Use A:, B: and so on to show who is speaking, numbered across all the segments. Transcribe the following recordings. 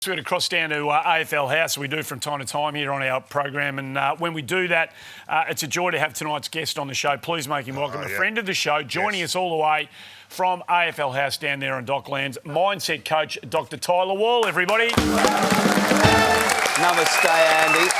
A: We're going to cross down to AFL House, we do from time to time here on our program, and when we do that, it's a joy to have tonight's guest on the show. Please make him welcome, a friend of the show, joining us all the way from AFL House down there on Docklands, mindset coach Dr. Tyler Wall, everybody.
B: Namaste, Andy.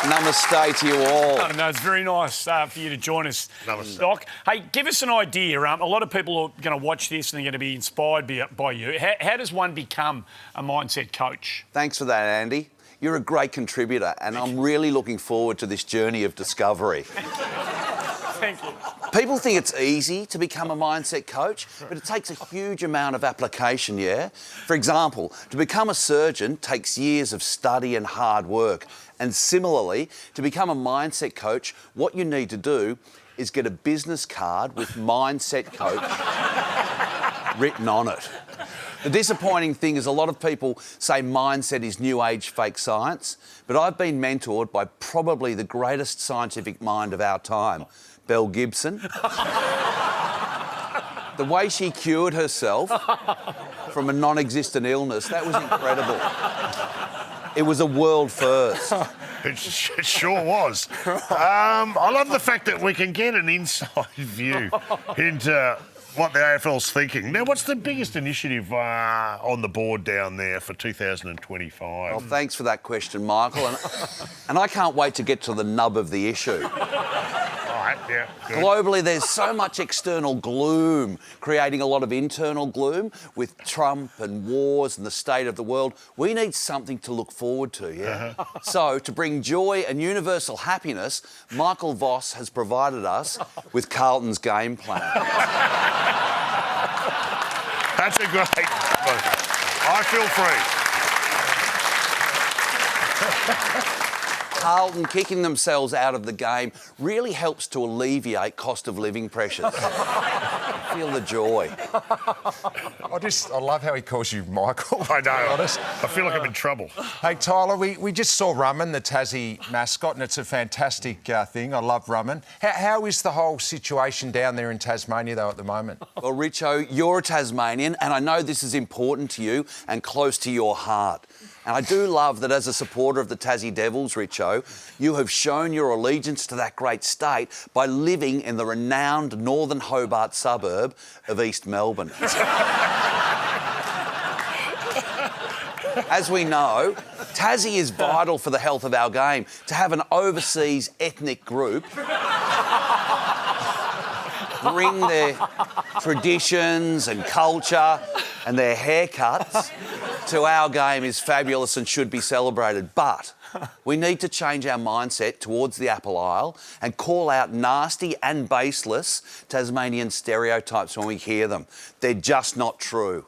B: Namaste to you all.
A: No, it's very nice for you to join us,
C: Namaste.
A: Doc. Hey, give us an idea. A lot of people are going to watch this and they're going to be inspired by you. How does one become a mindset coach?
B: Thanks for that, Andy. You're a great contributor, and I'm really looking forward to this journey of discovery.
A: Thank you.
B: People think it's easy to become a mindset coach, but it takes a huge amount of application, yeah? For example, to become a surgeon takes years of study and hard work. And similarly, to become a mindset coach, what you need to do is get a business card with mindset coach written on it. The disappointing thing is a lot of people say mindset is new age fake science, but I've been mentored by probably the greatest scientific mind of our time, Belle Gibson. The way she cured herself from a non-existent illness, that was incredible. It was a world first.
C: It sure was. I love the fact that we can get an inside view into what the AFL's thinking. Now, what's the biggest initiative on the board down there for 2025?
B: Well, thanks for that question, Michael. And I can't wait to get to the nub of the issue.
C: All right, yeah. Good.
B: Globally, there's so much external gloom, creating a lot of internal gloom with Trump and wars and the state of the world. We need something to look forward to, yeah? So, to bring joy and universal happiness, Michael Voss has provided us with Carlton's game plan.
C: That's a great... I feel free.
B: Carlton kicking themselves out of the game really helps to alleviate cost of living pressures. Feel the joy.
D: I love how he calls you Michael.
C: I know.
D: Honest.
C: I feel like I'm in trouble.
D: Hey, Tyler, we just saw Rumman, the Tassie mascot, and it's a fantastic thing. I love Rumman. How is the whole situation down there in Tasmania, though, at the moment?
B: Well, Richo, you're a Tasmanian, and I know this is important to you and close to your heart. And I do love that as a supporter of the Tassie Devils, Richo, you have shown your allegiance to that great state by living in the renowned northern Hobart suburb of East Melbourne. As we know, Tassie is vital for the health of our game. To have an overseas ethnic group bring their traditions and culture and their haircuts to our game is fabulous and should be celebrated. But we need to change our mindset towards the Apple Isle and call out nasty and baseless Tasmanian stereotypes when we hear them. They're just not true.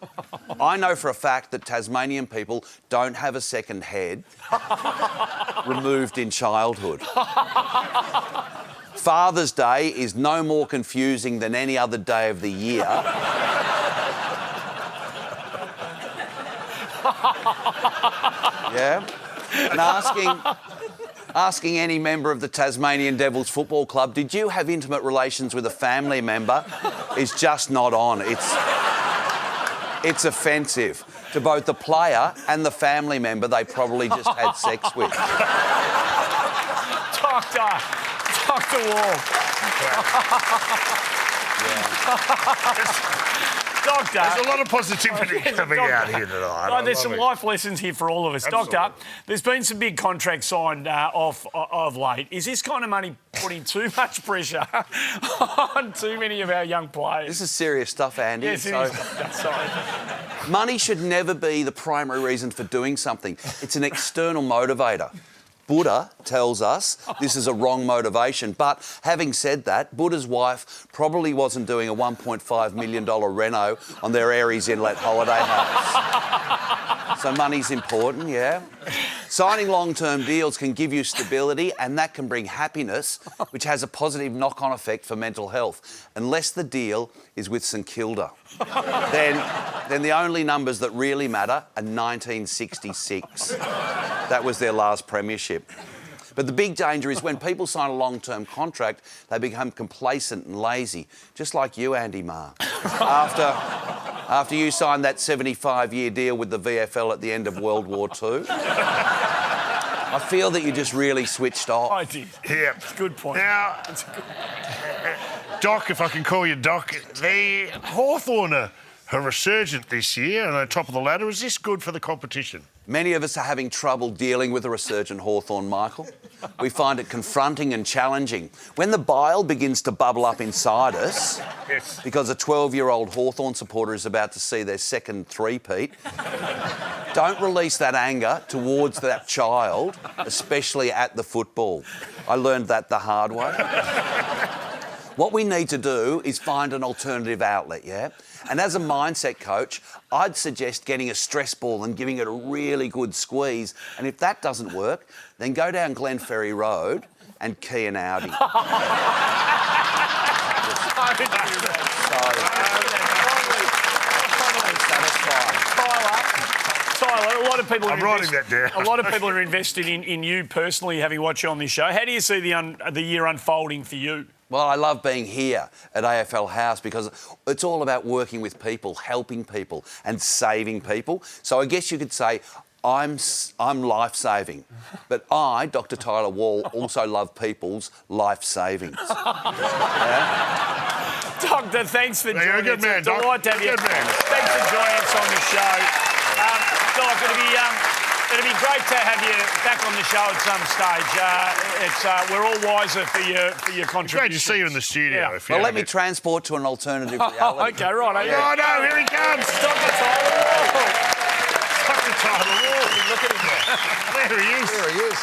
B: I know for a fact that Tasmanian people don't have a second head removed in childhood. Father's Day is no more confusing than any other day of the year. Yeah? And asking any member of the Tasmanian Devils Football Club, did you have intimate relations with a family member, is just not on. It's offensive to both the player and the family member they probably just had sex with.
A: Dr. Wall. Doctor.
C: There's a lot of positivity coming out here tonight.
A: There's some life lessons here for all of us.
C: Absolutely.
A: Doctor, there's been some big contracts signed off of late. Is this kind of money putting too much pressure on too many of our young players?
B: This is serious stuff, Andy.
A: Yes, it is. Sorry.
B: Money should never be the primary reason for doing something. It's an external motivator. Buddha tells us this is a wrong motivation. But having said that, Buddha's wife probably wasn't doing a $1.5 million reno on their Aries Inlet holiday house. So money's important, yeah? Signing long-term deals can give you stability and that can bring happiness, which has a positive knock-on effect for mental health, unless the deal is with St Kilda. Then the only numbers that really matter are 1966. That was their last premiership. But the big danger is when people sign a long-term contract, they become complacent and lazy, just like you, Andy Maher. after you signed that 75-year deal with the VFL at the end of World War II. I feel that you just really switched off.
A: I did.
C: Yeah.
A: It's a good point.
C: Now, Doc, if I can call you Doc, the Hawthorn are resurgent this year and on top of the ladder. Is this good for the competition?
B: Many of us are having trouble dealing with a resurgent Hawthorn, Michael. We find it confronting and challenging. When the bile begins to bubble up inside us,
C: Yes.
B: because a 12-year-old Hawthorn supporter is about to see their second three-peat, don't release that anger towards that child, especially at the football. I learned that the hard way. What we need to do is find an alternative outlet, yeah? And as a mindset coach, I'd suggest getting a stress ball and giving it a really good squeeze. And if that doesn't work, then go down Glenferrie Road and key an Audi.
A: Tyler, a lot of people.
C: I'm writing that down.
A: A lot of people are invested in you personally, having watched you on this show. How do you see the year unfolding for you?
B: Well, I love being here at AFL House because it's all about working with people, helping people and saving people. So I guess you could say I'm life-saving. But I, Dr. Tyler Wall, also love people's life savings. Yeah?
A: Doctor, thanks for joining us.
C: Good man,
A: It's a delight to have you.
C: Good man.
A: Thanks for joining us on the show. Doc, it'll be great to have you back on the show at some stage. We're all wiser for your contributions.
C: Great to see you in the studio.
A: Yeah.
C: If you
B: Well, let
C: have
B: me
C: it.
B: transport to an alternative reality.
A: Okay, right.
C: Oh, no, here he comes.
A: Dr. Tyler Wall.
C: Dr. Tyler Wall.
A: Look at him there.
C: There he is.
D: There he is.